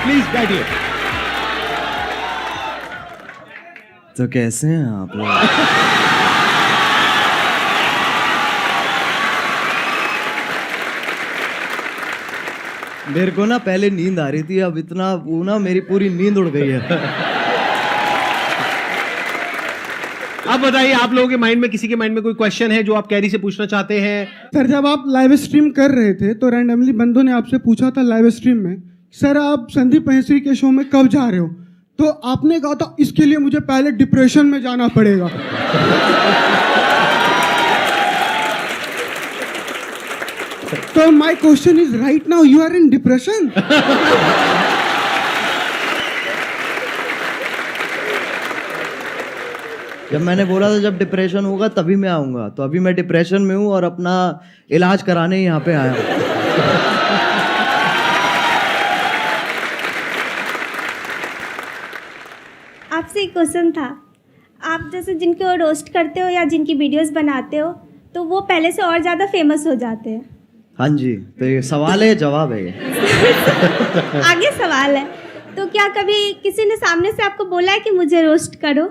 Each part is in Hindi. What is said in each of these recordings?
प्लीज बैठिए। तो कैसे हैं आप लोग? मेरे को ना पहले नींद आ रही थी, अब इतना वो ना मेरी पूरी नींद उड़ गई है। अब बताइए, आप लोगों के माइंड में, किसी के माइंड में कोई क्वेश्चन है जो आप कैरी से पूछना चाहते हैं? सर, जब आप लाइव स्ट्रीम कर रहे थे तो रैंडमली बंदों ने आपसे पूछा था लाइव स्ट्रीम में, सर आप संदीप महेश्वरी के शो में कब जा रहे हो? तो आपने कहा था इसके लिए मुझे पहले डिप्रेशन में जाना पड़ेगा। तो my question is, right now you are in depression? जब मैंने बोला था जब डिप्रेशन होगा तभी मैं आऊंगा, तो अभी मैं डिप्रेशन में हूँ और अपना इलाज कराने यहाँ पे आया हूँ। आपसे एक क्वेश्चन था, आप जैसे जिनको रोस्ट करते हो या जिनकी वीडियोस बनाते हो तो वो पहले से और ज़्यादा फेमस हो जाते हैं। हाँ जी, तो ये सवाल है, जवाब है ये। आगे सवाल है, तो क्या कभी किसी ने सामने से आपको बोला है कि मुझे रोस्ट करो?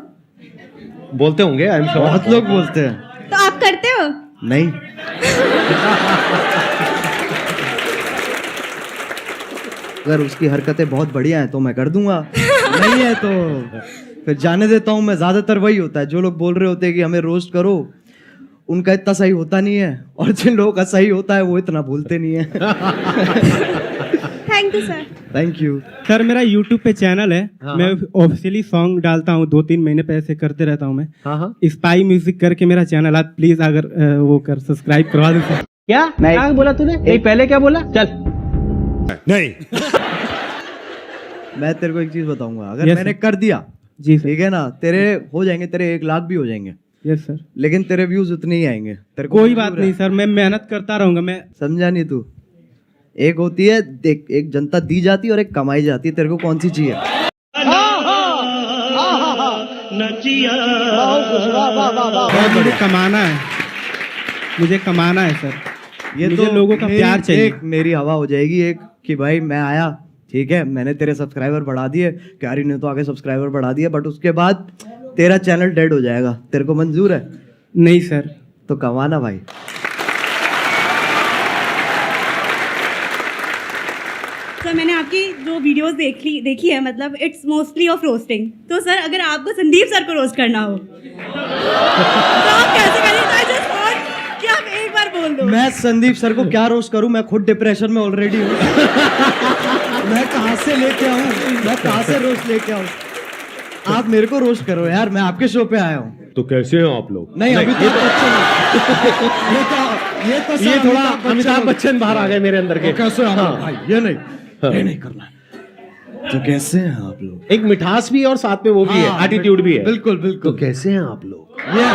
बोलते होंगे, आई एम श्योर। बहुत लोग बोलते हैं। तो आप करते हो? नहीं। अगर उसकी हरकतें बहुत बढ़िया हैं तो मैं कर दूंगा, नहीं है तो फिर जाने देता हूँ मैं। ज्यादातर वही होता है, जो लोग बोल रहे होते हैं कि हमें रोस्ट करो, उनका इतना सही होता नहीं है, और जिन लोगों का सही होता है वो इतना बोलते नहीं है। Thank you sir. Thank you sir, मेरा YouTube पे चैनल है। हाँ। मैं ऑफिशियली सॉन्ग डालता हूँ, 2-3 महीने पे ऐसे करते रहता हूँ मैं। हाँ। स्पाई म्यूजिक करके मेरा चैनल, आप प्लीज अगर वो कर सब्सक्राइब करवा दो सर। क्या क्या बोला तूने? नहीं, पहले क्या बोला? चल। नहीं। मैं तेरे को एक चीज बताऊंगा, अगर Yes, मैंने sir. कर दिया जी सर। ठीक है ना, तेरे हो जाएंगे, तेरे 1 लाख भी हो जाएंगे, यस सर। लेकिन तेरे व्यूज उतने ही आएंगे। तेरे को कोई मंजूर बात है? नहीं सर, मैं मेहनत करता रहूंगा। मैं समझा नहीं तू? एक होती है देख, एक जनता दी जाती है और एक कमाई जाती है। तेरे को कौन सी चाहिए? मुझे कमाना है, मुझे कमाना है सर। ये मुझे तो लोगों का प्यार चाहिए। एक मेरी हवा हो जाएगी एक कि भाई मैं आया, ठीक है, मैंने तेरे सब्सक्राइबर बढ़ा दिए, क्यारी ने तो आगे सब्सक्राइबर बढ़ा दिए, बट उसके बाद तेरा चैनल डेड हो जाएगा। तेरे को मंजूर है? नहीं सर। तो कमाना भाई। सर, मैंने आपकी जो वीडियोस देखी है, मतलब इट्स मोस्टली ऑफ रोस्टिंग। तो सर, अगर आपको संदीप सर को रोस्ट करना हो तो आप कैसे करेंगे? I just want कि आप एक बार बोल दो। मैं संदीप सर को क्या रोस्ट करूं? मैं खुद डिप्रेशन में ऑलरेडी हूँ। मैं कहाँ से लेके आऊँ? मैं कहाँ से रोस्ट लेके आऊँ? आप मेरे को रोस्ट करो यार, मैं आपके शो पे आया हूँ। तो कैसे हैं आप लोग? नहीं, अभी तो ये थोड़ा अमिताभ बच्चन बाहर आ गए मेरे अंदर के। कैसे हैं आप लोग? हाँ। भाई, ये नहीं करना है। तो कैसे हैं आप लोग? एक मिठास भी है और साथ में वो भी है, हाँ, एटीट्यूड भी है। बिल्कुल बिल्कुल। तो कैसे हैं आप लोग? ये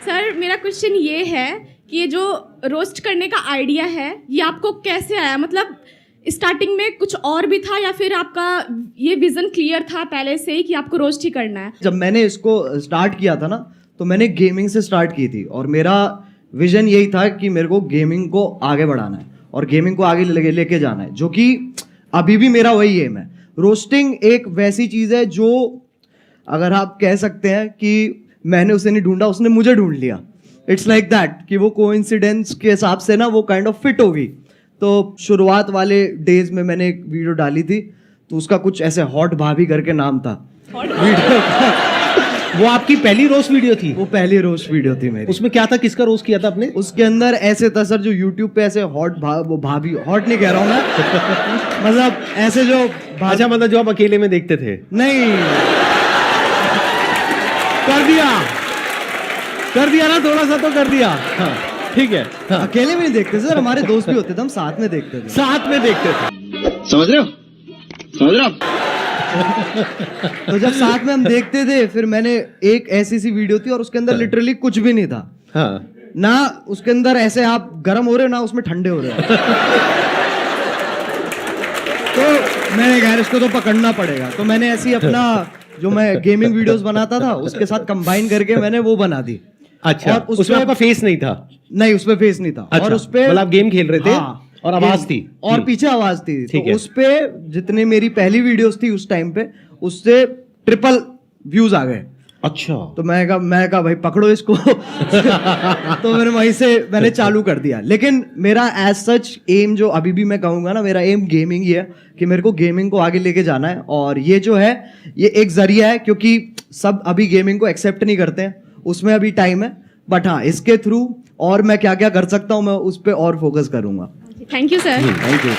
सर, मेरा क्वेश्चन ये है कि ये जो रोस्ट करने का आइडिया है ये आपको कैसे आया? मतलब स्टार्टिंग में कुछ और भी था या फिर आपका ये विजन क्लियर था पहले से ही कि आपको रोस्ट ही करना है? जब मैंने इसको स्टार्ट किया था ना, तो मैंने गेमिंग से स्टार्ट की थी, और मेरा विजन यही था कि मेरे को गेमिंग को आगे बढ़ाना है और गेमिंग को आगे लेके जाना है, जो कि अभी भी मेरा वही एम है। रोस्टिंग एक वैसी चीज़ है जो, अगर आप कह सकते हैं कि मैंने उसे नहीं ढूंढा, उसने मुझे ढूंढ लिया। इट्स लाइक दैट कि वो कोइंसिडेंस के हिसाब से ना वो काइंड ऑफ फिट हो गई। तो शुरुआत वाले डेज में मैंने एक वीडियो डाली थी, तो उसका कुछ ऐसे हॉट भाभी करके नाम था वीडियो का। वो आपकी पहली रोस्ट वीडियो थी? वो पहली रोस्ट वीडियो थी मेरी। उसमें क्या था? किसका रोस्ट किया था आपने? उसके अंदर ऐसे था सर, जो यूट्यूब पे ऐसे वो भाभी, हॉट नहीं कह रहा हूँ मैं, मतलब ऐसे जो अच्छा, मतलब जो आप अकेले में देखते थे? नहीं, कर दिया ना, थोड़ा सा तो कर दिया। हाँ, ठीक है। हाँ, अकेले में नहीं देखते सर, हमारे दोस्त भी होते थे, हम साथ में देखते थे। साथ में देखते थे। समझ रहे हो? तो जब साथ में हम देखते थे, फिर मैंने एक ऐसी सी वीडियो थी और उसके अंदर लिटरली कुछ भी नहीं था। हाँ, ना उसके अंदर ऐसे आप गर्म हो रहे हो, ना उसमें ठंडे हो रहे हो। तो मैंने कहा इसको तो पकड़ना पड़ेगा, तो मैंने ऐसे ही अपना जो मैं गेमिंग वीडियोस बनाता था उसके साथ कंबाइन करके मैंने वो बना दी। अच्छा, और उसमें आपका फेस नहीं था? नहीं, उसमें फेस नहीं था। अच्छा, और उसपे मतलब आप गेम खेल रहे थे? हाँ, और आवाज थी और पीछे आवाज थी। ठीक तो है। उस पे जितने मेरी पहली वीडियोस थी उस टाइम पे, उससे ट्रिपल व्यूज आ गए। अच्छा, तो मैं कहा भाई पकड़ो इसको। तो मैंने चालू कर दिया। लेकिन मेरा एज सच एम जो अभी भी मैं कहूंगा ना, मेरा एम गेमिंग ही है कि मेरे को गेमिंग को आगे लेके जाना है। और ये जो है ये एक जरिया है, क्योंकि सब अभी गेमिंग को एक्सेप्ट नहीं करते हैं, उसमें अभी टाइम है। बट हाँ, इसके थ्रू और मैं क्या क्या कर सकता हूँ मैं उस पर और फोकस करूंगा। Thank you sir. Thank you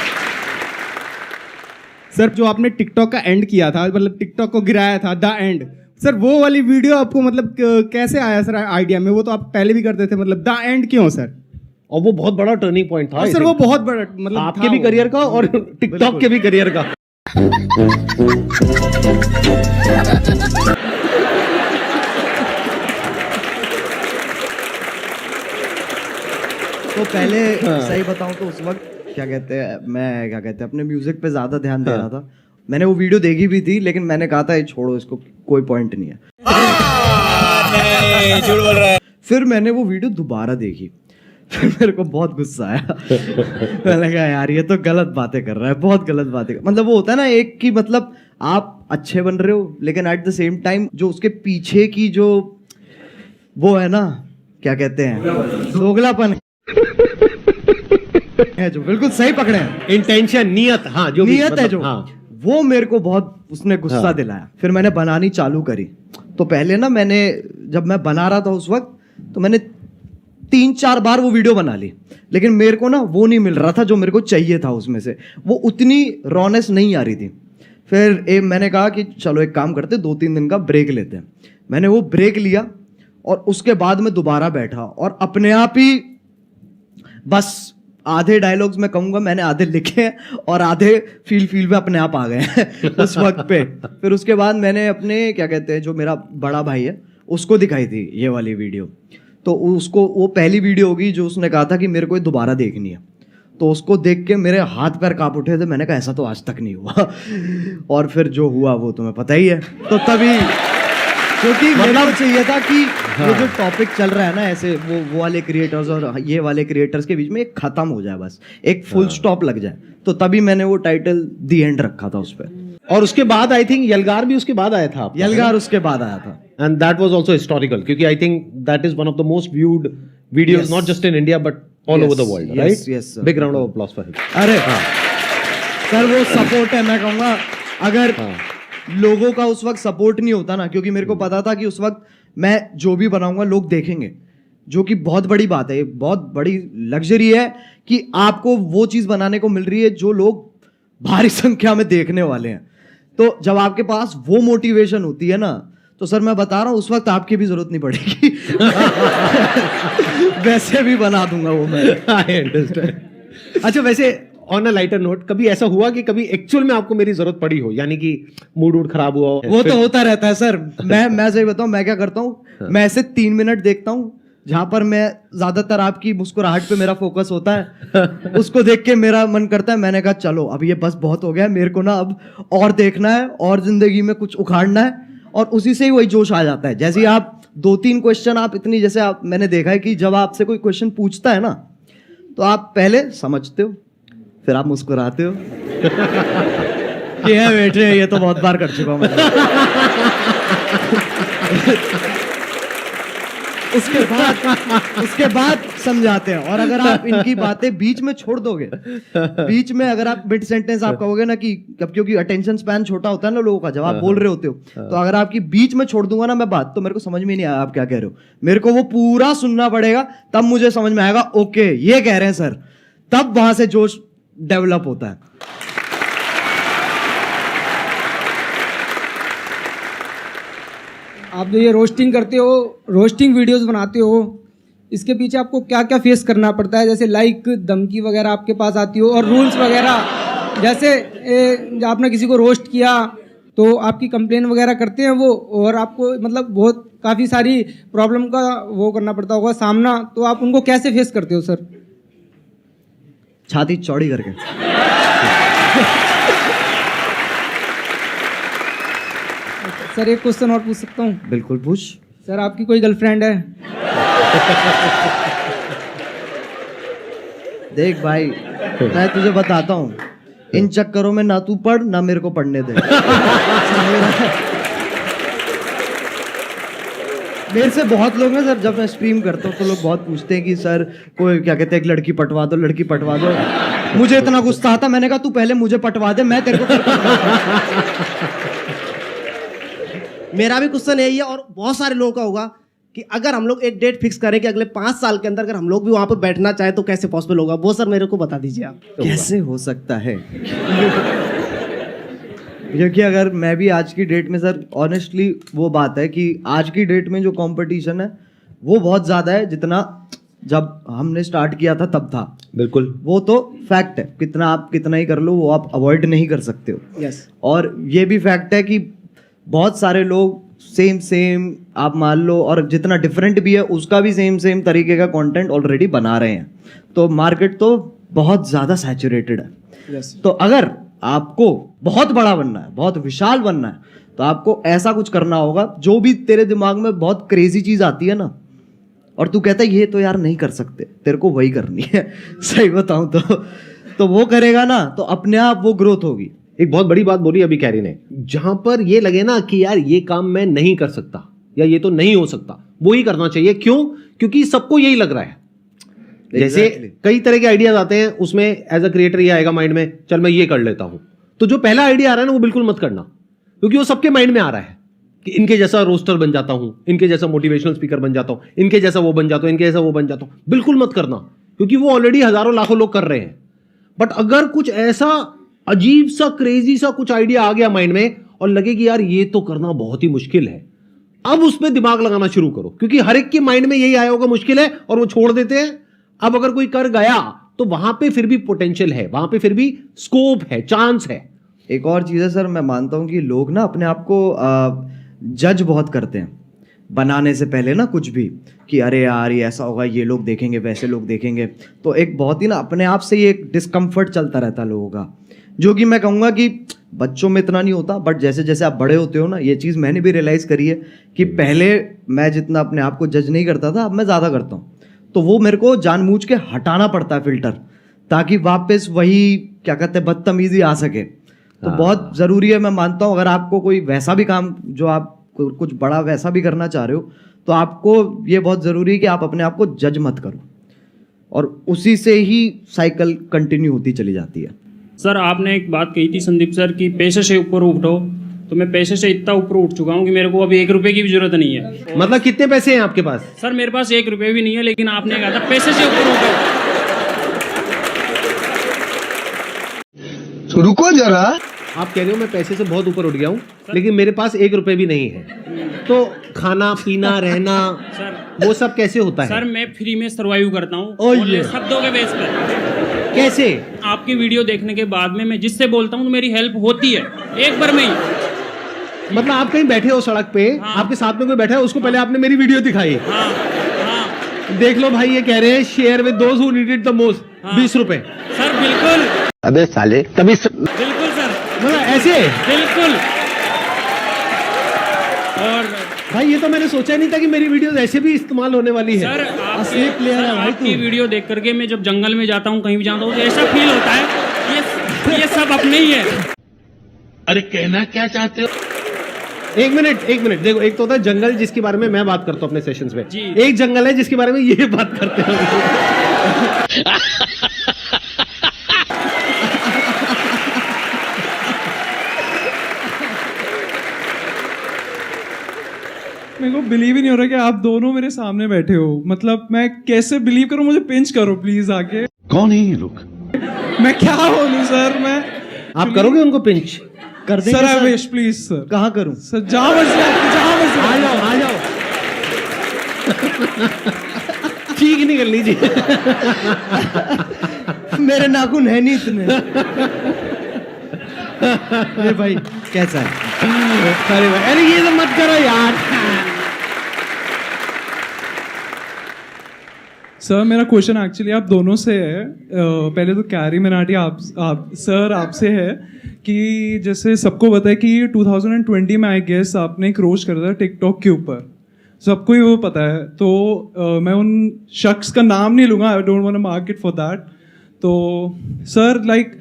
sir जो आपने टिकटॉक का एंड किया था, मतलब टिकटॉक को गिराया था, द एंड, सर वो वाली वीडियो आपको मतलब कैसे आया सर आइडिया में? वो तो आप पहले भी करते थे, मतलब द एंड क्यों सर? और वो बहुत बड़ा टर्निंग पॉइंट था। और सर वो बहुत बड़ा मतलब आपके था भी वो। करियर का और टिकटॉक के भी करियर का। तो पहले सही बताऊं तो उस वक्त अपने म्यूजिक पे ज्यादा ध्यान दे रहा था। मैंने वो वीडियो देखी भी थी, लेकिन मैंने कहा था ये छोड़ो, इसको कोई पॉइंट नहीं है। झूठ बोल रहा है। फिर मैंने वो वीडियो दोबारा देखी, फिर मेरे को बहुत गुस्सा आया। मैंने कहा यार ये तो गलत बातें कर रहा है, बहुत गलत बातें मतलब वो होता है ना एक कि मतलब आप अच्छे बन रहे हो, लेकिन एट द सेम टाइम जो उसके पीछे की जो वो है ना, क्या कहते हैं, दोगलापन है, जो बिल्कुल सही पकड़े हैं, इंटेंशन, नियत, हाँ जो भी नियत है जो, हाँ। वो मेरे को बहुत उसने गुस्सा हाँ। दिलाया। फिर मैंने बनानी चालू करी। तो पहले ना जब मैं बना रहा था उस वक्त, तो मैंने 3-4 बार वो वीडियो बना ली, लेकिन मेरे को ना वो नहीं मिल रहा था जो मेरे को चाहिए था उसमें से, वो उतनी रॉनेस नहीं आ रही थी। फिर मैंने कहा कि चलो एक काम करते, 2-3 दिन का ब्रेक लेते हैं। मैंने वो ब्रेक लिया और उसके बाद मैं दोबारा बैठा और अपने आप ही बस आधे डायलॉग्स मैं कहूंगा मैंने आधे लिखे हैं और आधे फील में अपने आप आ गए हैं उस वक्त पे। फिर उसके बाद मैंने अपने क्या कहते हैं जो मेरा बड़ा भाई है उसको दिखाई थी ये वाली वीडियो। तो उसको वो पहली वीडियो होगी जो उसने कहा था कि मेरे को ये दोबारा देखनी है। तो उसको देख के मेरे हाथ पैर कांप उठे थे। मैंने कहा ऐसा तो आज तक नहीं हुआ। और फिर जो हुआ वो तुम्हें पता ही है। तो तभी क्योंकि मतलब चाहिए था कि ये जो टॉपिक चल रहा है ना ऐसे वो वाले क्रिएटर्स और ये वाले क्रिएटर्स के बीच में एक खत्म हो जाए, बस एक फुल स्टॉप लग जाए। तो तभी मैंने वो टाइटल दी एंड रखा था उस पर। और उसके बाद आई थिंक यलगार भी उसके बाद आया था आपका, यलगार उसके बाद आया था। And that was also historical, क्योंकि I think that is one of the most viewed videos not just in India but all over the world, right? yes, sir. Big round of applause for him. अरे सर वो सपोर्ट है, मैं कहूँगा अगर लोगों का उस वक्त सपोर्ट नहीं होता ना, क्योंकि मेरे को पता था कि उस वक्त मैं जो भी बनाऊंगा लोग देखेंगे, जो कि बहुत बड़ी बात है, ये बहुत बड़ी लग्जरी है कि आपको वो चीज़ बनाने को मिल रही है जो लोग भारी संख्या में देखने वाले हैं। तो जब आपके पास वो मोटिवेशन होती है ना, तो सर मैं बता रहा हूँ उस वक्त आपकी भी जरूरत नहीं पड़ेगी। वैसे भी बना दूंगा वो मैं। I understand. अच्छा, वैसे ऑन अ लाइटर नोट, कभी ऐसा हुआ कि कभी एक्चुअल में आपको मेरी जरूरत पड़ी हो, यानी कि मूड खराब हुआ हो? वो तो होता रहता है सर। मैं सही बताऊं मैं क्या करता हूँ, मैं ऐसे 3 मिनट देखता हूँ जहां पर मैं ज्यादातर आपकी मुस्कुराहट पे मेरा फोकस होता है। उसको देख के मेरा मन करता है, मैंने कहा चलो अब ये बस बहुत हो गया, मेरे को ना अब और देखना है और जिंदगी में कुछ उखाड़ना है। और उसी से ही वही जोश आ जाता है। जैसे आप 2-3 क्वेश्चन आप इतनी, जैसे आप मैंने देखा है कि जब आपसे कोई क्वेश्चन पूछता है ना, तो आप पहले समझते हो, फिर आप मुस्कुराते हो कि है बेटे ये तो बहुत बार कर चुका हूं मैं। उसके बाद समझाते हैं। और अगर आप इनकी बातें बीच में छोड़ दोगे, बीच में अगर आप मिड सेंटेंस आप कहोगे ना कि क्योंकि अटेंशन स्पैन छोटा होता है ना लोगों का, जब आप बोल रहे होते हो, तो अगर आपकी बीच में छोड़ दूंगा ना मैं बात, तो मेरे को समझ में नहीं आया आप क्या कह रहे हो। मेरे को वो पूरा सुनना पड़ेगा, तब मुझे समझ में आएगा ओके ये कह रहे हैं सर, तब वहां से जोश डेवलप होता है। आप जो ये रोस्टिंग करते हो, रोस्टिंग वीडियोस बनाते हो, इसके पीछे आपको क्या क्या फेस करना पड़ता है? जैसे लाइक धमकी वगैरह आपके पास आती हो, और रूल्स वगैरह, जैसे आपने किसी को रोस्ट किया तो आपकी कंप्लेन वगैरह करते हैं वो, और आपको मतलब बहुत काफ़ी सारी प्रॉब्लम का वो करना पड़ता होगा सामना, तो आप उनको कैसे फेस करते हो सर? छाती चौड़ी करके। सर एक क्वेश्चन और पूछ सकता हूँ? बिल्कुल पूछ। सर आपकी कोई गर्लफ्रेंड है? देख भाई, मैं तुझे बताता हूँ, इन चक्करों में ना तू पढ़ ना मेरे को पढ़ने दे। मेरे से बहुत लोग हैं सर, जब मैं स्ट्रीम करता हूँ तो लोग बहुत पूछते हैं कि सर कोई क्या कहते हैं, एक लड़की पटवा दो, लड़की पटवा दो। मुझे इतना गुस्सा आता, मैंने कहा तू पहले मुझे पटवा दे, मैं तेरे को मेरा भी क्वेश्चन यही है और बहुत सारे लोगों का होगा कि अगर हम लोग एक डेट फिक्स करें कि अगले 5 साल के अंदर अगर हम लोग भी वहां पर बैठना चाहे तो कैसे पॉसिबल होगा, वो सर मेरे को बता दीजिए आप। कैसे हो सकता है? क्योंकि अगर मैं भी आज की डेट में सर, ऑनेस्टली वो बात है कि आज की डेट में जो कंपटीशन है वो बहुत ज़्यादा है जितना जब हमने स्टार्ट किया था तब था। बिल्कुल, वो तो फैक्ट है, कितना आप कितना ही कर लो वो आप अवॉइड नहीं कर सकते हो। यस। और ये भी फैक्ट है कि बहुत सारे लोग सेम आप मान लो, और जितना डिफरेंट भी है उसका भी सेम तरीके का कंटेंट ऑलरेडी बना रहे हैं, तो मार्केट तो बहुत ज़्यादा सैचुरेटेड है। यस। तो अगर आपको बहुत बड़ा बनना है, बहुत विशाल बनना है, तो आपको ऐसा कुछ करना होगा जो भी तेरे दिमाग में बहुत क्रेजी चीज़ आती है ना, और तू कहता है ये तो यार नहीं कर सकते, तेरे को वही करनी है। सही बताऊं तो वो करेगा ना तो अपने आप वो ग्रोथ होगी। एक बहुत बड़ी बात बोली अभी कैरी ने, जहां पर ये लगे ना कि यार ये काम मैं नहीं कर सकता या ये तो नहीं हो सकता, वो ही करना चाहिए। क्यों? क्योंकि सबको यही लग रहा है। जैसे कई तरह के आइडियाज आते हैं, उसमें एज अ क्रिएटर ये आएगा माइंड में, चल मैं ये कर लेता हूं, तो जो पहला आइडिया आ रहा है ना वो बिल्कुल मत करना, क्योंकि वो सबके माइंड में आ रहा है कि इनके जैसा रोस्टर बन जाता हूं, इनके जैसा मोटिवेशनल स्पीकर बन जाता हूं, इनके जैसा वो बन जाता हूं, इनके जैसा वो बन जाता हूं। बिल्कुल मत करना, क्योंकि वो ऑलरेडी हजारों लाखों लोग कर रहे हैं। बट अगर कुछ ऐसा अजीब सा क्रेजी सा कुछ आइडिया आ गया माइंड में और लगे कि यार ये तो करना बहुत ही मुश्किल है, अब उसमें दिमाग लगाना शुरू करो, क्योंकि हर एक के माइंड में यही आया होगा मुश्किल है और वो छोड़ देते हैं। अब अगर कोई कर गया तो वहां पे फिर भी पोटेंशियल है, वहां पे फिर भी स्कोप है, चांस है। एक और चीज़ है सर, मैं मानता हूँ कि लोग ना अपने आप को जज बहुत करते हैं बनाने से पहले ना, कुछ भी कि अरे यार ये ऐसा होगा, ये लोग देखेंगे, वैसे लोग देखेंगे, तो एक बहुत ही ना अपने आप से ये एक डिस्कम्फर्ट चलता रहता है लोगों का, जो कि मैं कहूँगा कि बच्चों में इतना नहीं होता, बट जैसे जैसे आप बड़े होते हो ना, ये चीज़ मैंने भी रियलाइज़ करी है कि पहले मैं जितना अपने आप को जज नहीं करता था, अब मैं ज़्यादा करता हूँ। तो वो मेरे को जानबूझ के हटाना पड़ता है फिल्टर, ताकि वापस वही क्या कहते हैं बदतमीजी आ सके। तो बहुत ज़रूरी है, मैं मानता हूँ, अगर आपको कोई वैसा भी काम जो आप कुछ बड़ा वैसा भी करना चाह रहे हो, तो आपको ये बहुत ज़रूरी है कि आप अपने आप को जज मत करो, और उसी से ही साइकिल कंटिन्यू होती चली जाती है। सर आपने एक बात कही थी संदीप सर कि पैसे से ऊपर उठो, तो मैं पैसे से इतना ऊपर उठ चुका हूँ कि मेरे को अभी 1 रुपए की भी जरूरत नहीं है। मतलब कितने पैसे हैं आपके पास? सर मेरे पास 1 रुपए भी नहीं है, लेकिन आपने कहा था पैसे से ऊपर उठो। रुको जरा, आप कह रहे हो मैं पैसे से बहुत ऊपर उठ गया हूं, लेकिन मेरे पास 1 रुपए भी नहीं है, तो खाना पीना रहना सर वो सब कैसे होता है? सर मैं फ्री में सर्वाइव करता हूँ शब्दों के बेस पर। कैसे? आपकी वीडियो देखने के बाद में मैं जिससे बोलता हूँ तो मेरी हेल्प होती है एक बार में ही। मतलब आप कहीं बैठे हो सड़क पे, आपके साथ में कोई बैठा है, उसको पहले आपने मेरी वीडियो दिखाई, देख लो भाई ये कह रहे हैं share with those who need it the most, 20 रुपए। सर बिल्कुल, अबे साले तभी बिल्कुल सर, मतलब ऐसे बिल्कुल। और भाई ये तो मैंने सोचा नहीं था कि मेरी वीडियोस ऐसे भी इस्तेमाल होने वाली है। सर आपकी वीडियो देख करके मैं जब जंगल में जाता हूँ, कहीं भी जाता हूँ, तो ऐसा फील होता है ये सब अपने ही है। अरे कहना क्या चाहते हो? एक मिनट देखो, एक तो होता है जंगल जिसके बारे में मैं बात करता हूँ अपने सेशंस में, जी। एक जंगल है जिसके बारे में ये बात करते हैं। मेरे को बिलीव ही नहीं हो रहा कि आप दोनों मेरे सामने बैठे हो। मतलब मैं कैसे बिलीव करूं? मुझे पिंच करो प्लीज आके। कौन है ये लोग? मैं क्या बोलूं सर? मैं आप करोगे उनको पिंच? कर देंगे sir. I wish please sir. कहाँ करूं? सर जहाँ मर्जी आ जाओ ठीक नहीं कर लीजिए। मेरे नाखून है नहीं इतने। ये भाई कैसा है? अरे ये तो मत करो यार। सर मेरा क्वेश्चन एक्चुअली आप दोनों से है। पहले तो कैरी मिनाटी आप सर आपसे है कि जैसे सबको पता है कि 2020 में आई गेस आपने एक रोस्ट करा था टिकटॉक के ऊपर, सबको ही वो पता है। तो मैं उन शख्स का नाम नहीं लूँगा, I don't want to mark it for that. तो सर लाइक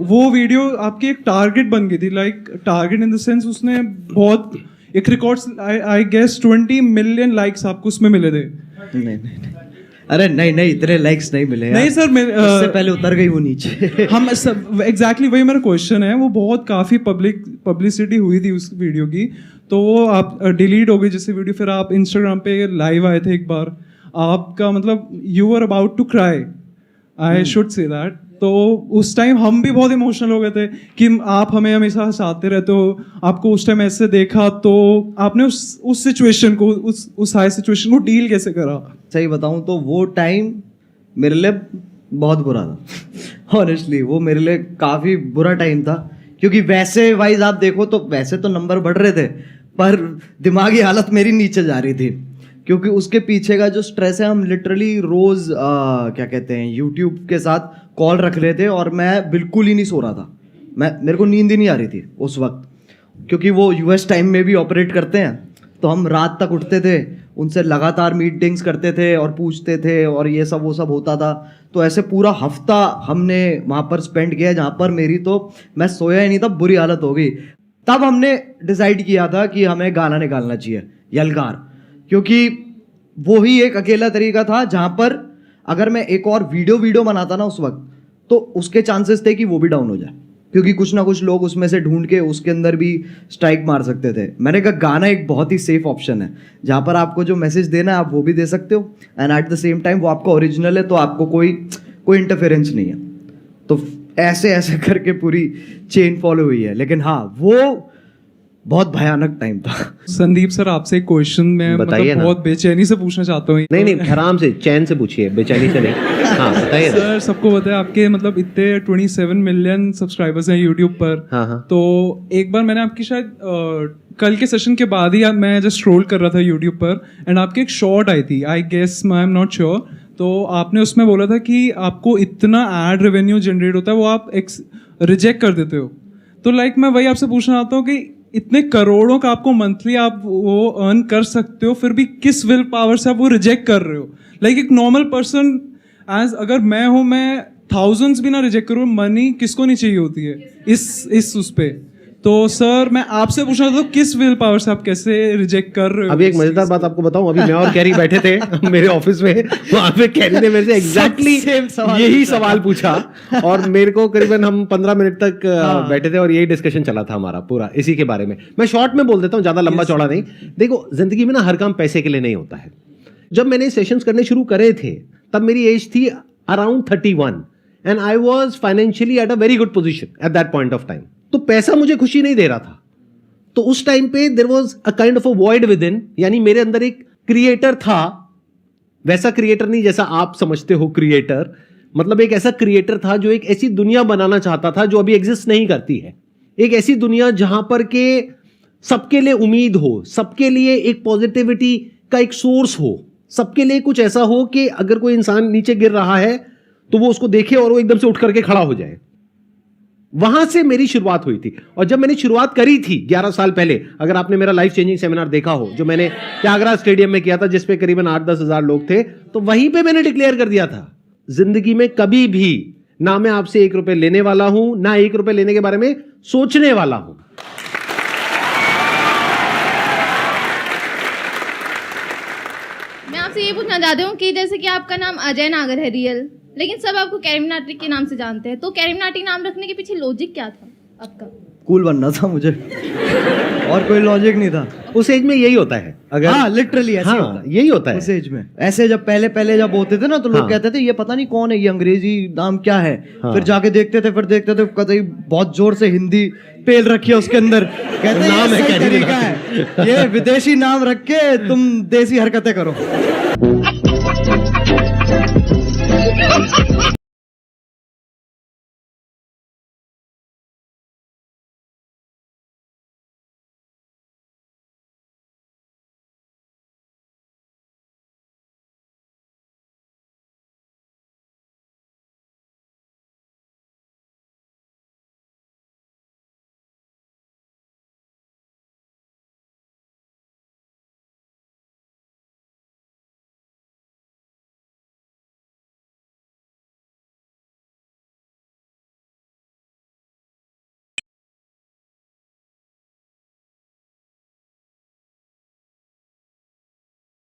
वो वीडियो आपकी एक टारगेट बन गई थी, like target in the sense उसने बहुत एक records I guess 20 million likes आपको उसमें मिले थे। नहीं, अरे नहीं इतने लाइक्स नहीं मिले नहीं सर, इससे पहले उतर गई वो नीचे। हम सब एग्जैक्टली वही मेरा क्वेश्चन है। वो बहुत काफ़ी पब्लिसिटी हुई थी उस वीडियो की, तो वो आप डिलीट हो गई जैसे वीडियो। फिर आप इंस्टाग्राम पे लाइव आए थे एक बार, आपका मतलब you are about to cry, I should say that. तो उस टाइम हम भी बहुत इमोशनल हो गए थे कि आप हमें हमेशा हंसाते रहते हो, आपको उस टाइम ऐसे देखा, तो आपने उस सिचुएशन को, उस हाई सिचुएशन को डील कैसे करा? सही बताऊं तो वो टाइम मेरे लिए बहुत बुरा था ऑनेस्टली। वो मेरे लिए काफ़ी बुरा टाइम था, क्योंकि वैसे वाइज आप देखो तो वैसे तो नंबर बढ़ रहे थे, पर दिमागी हालत मेरी नीचे जा रही थी, क्योंकि उसके पीछे का जो स्ट्रेस है, हम लिटरली रोज़ क्या कहते हैं यूट्यूब के साथ कॉल रख रहे थे और मैं बिल्कुल ही नहीं सो रहा था। मेरे को नींद ही नहीं आ रही थी उस वक्त, क्योंकि वो यूएस टाइम में भी ऑपरेट करते हैं, तो हम रात तक उठते थे, उनसे लगातार मीटिंग्स करते थे और पूछते थे और ये सब वो सब होता था। तो ऐसे पूरा हफ्ता हमने वहाँ पर स्पेंड किया, जहाँ पर मेरी तो मैं सोया ही नहीं था, बुरी हालत हो गई। तब हमने डिसाइड किया था कि हमें गाना निकालना चाहिए, यलगार, क्योंकि वो ही एक अकेला तरीका था जहाँ पर अगर मैं एक और वीडियो बनाता ना उस वक्त, तो उसके चांसेस थे कि वो भी डाउन हो जाए, क्योंकि कुछ ना कुछ लोग उसमें से ढूंढ के उसके अंदर भी स्ट्राइक मार सकते थे। मैंने कहा गाना एक बहुत ही सेफ ऑप्शन है, जहाँ पर आपको जो मैसेज देना है आप वो भी दे सकते हो, and at the same time वो आपका ओरिजिनल है, तो आपको कोई इंटरफेरेंस नहीं है। तो ऐसे करके पूरी चेन फॉलो हुई है। लेकिन हाँ, वो बहुत भयानक टाइम था। संदीप सर आपसे एक क्वेश्चन मैं बताइए ना। बहुत बेचैनी से पूछना चाहता हूँ। नहीं आराम से चैन से पूछिए, बेचैनी से नहीं। हाँ बताइए सर, सबको पता है आपके मतलब इतने 27 मिलियन सब्सक्राइबर्स हैं यूट्यूब पर। हाँ। तो एक बार मैंने आपकी शायद कल के सेशन के बाद ही मैं जस्ट स्क्रॉल कर रहा था यूट्यूब पर, एंड आपकी एक शॉर्ट आई थी, I guess I am not sure, तो आपने उसमें बोला था कि आपको इतना एड रेवेन्यू जनरेट होता है वो आप रिजेक्ट कर देते हो। तो लाइक मैं वही आपसे पूछना चाहता हूँ कि इतने करोड़ों का आपको मंथली आप वो अर्न कर सकते हो, फिर भी किस विल पावर से आप वो रिजेक्ट कर रहे हो? लाइक एक नॉर्मल पर्सन एज अगर मैं हूँ, मैं थाउजेंड्स भी ना रिजेक्ट करूँ, मनी किसको नहीं चाहिए होती है इस उस पे। तो सर मैं आपसे पूछना चाहता हूँ किस विल पावर से आप कैसे रिजेक्ट कर रहे हो? अभी एक मजेदार बात आपको बताऊं, अभी मैं और कैरी बैठे थे मेरे ऑफिस में, वहां पे कैरी ने मेरे से एग्जैक्टली यही सवाल पूछा, और मेरे को करीबन हम 15 मिनट तक बैठे थे और यही डिस्कशन चला था हमारा पूरा इसी के बारे में। मैं शॉर्ट में बोल देता हूँ, ज्यादा लंबा चौड़ा नहीं। देखो, जिंदगी में ना हर काम पैसे के लिए नहीं होता है। जब मैंने सेशंस करने शुरू करे थे तब मेरी एज थी around 31 and I was financially at a very good position at that point of time. तो पैसा मुझे खुशी नहीं दे रहा था, तो उस टाइम पे there was a kind of a void within, यानी मेरे अंदर एक क्रिएटर था, वैसा क्रिएटर नहीं जैसा आप समझते हो क्रिएटर, मतलब एक ऐसा क्रिएटर था जो एक ऐसी दुनिया बनाना चाहता था जो अभी एग्जिस्ट नहीं करती है। एक ऐसी दुनिया जहां पर के सबके लिए उम्मीद हो, सबके लिए एक पॉजिटिविटी का एक सोर्स हो, सबके लिए कुछ ऐसा हो कि अगर कोई इंसान नीचे गिर रहा है तो वो उसको देखे और वो एकदम से उठ करके खड़ा हो जाए। वहां से मेरी शुरुआत हुई थी। और जब मैंने शुरुआत करी थी 11 साल पहले, अगर आपने मेरा लाइफ चेंजिंग सेमिनार देखा हो जो मैंने त्यागराज स्टेडियम में किया था, जिसपे करीबन 8-10 हजार लोग थे, तो वहीं पे मैंने डिक्लेयर कर दिया था, जिंदगी में कभी भी ना मैं आपसे 1 रुपए लेने वाला हूं, ना 1 रुपए लेने के बारे में सोचने वाला हूं। मैं आपसे ये पूछना चाहती हूँ कि जैसे कि आपका नाम अजय नागर है रियल, लेकिन सब आपको कैरी मिनाटी के नाम से जानते हैं, तो कैरी मिनाटी नाम रखने के पीछे लॉजिक क्या था आपका? कूल बनना था मुझे, और कोई लॉजिक नहीं था। उस एज में यही होता है, अगर हाँ लिटरली ऐसे हाँ, होता है, यही होता है उस एज में। ऐसे जब पहले जब होते थे ना, तो लोग कहते थे ये पता नहीं कौन है, ये अंग्रेजी नाम क्या है, फिर जाके देखते थे, कहते बहुत जोर से हिंदी पेल रखी है उसके अंदर, कहते नाम है क्या तरीका है, ये विदेशी नाम रख के तुम देसी हरकतें करो।